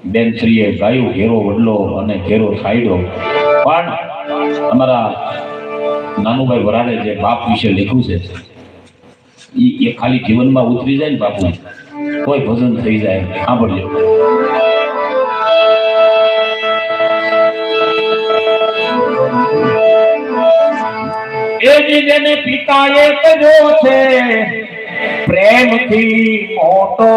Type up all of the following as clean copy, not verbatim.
બેનશ્રીએ ગાયું ઘેરો વડલો અને ઘેરો છાયડો, પણ અમારા નાનુભાઈ વરાડે જે બાપ વિશે લખ્યું છે એ ખાલી જીવનમાં ઉતરી જાય ને બાપુ કોઈ ભજન થઈ જાય. સાંભળજો. એ જેને પિતા એક જો છે પ્રેમથી મોટો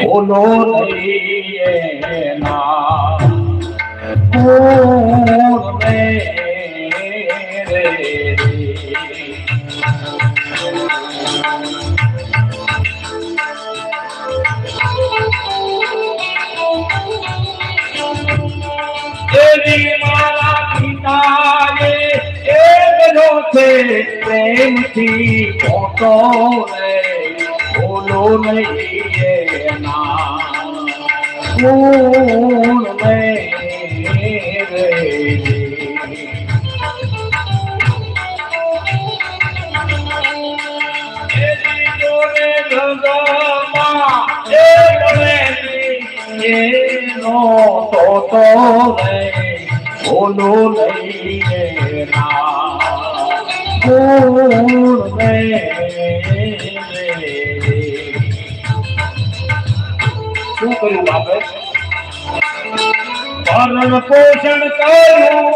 બોલો નહીં ના મારા પિતા પ્રેમથી મોટો બોલો નહીં ના શું બોલો નહીં ના શું કર્યું બાપે? ભરણ પોષણ કર્યું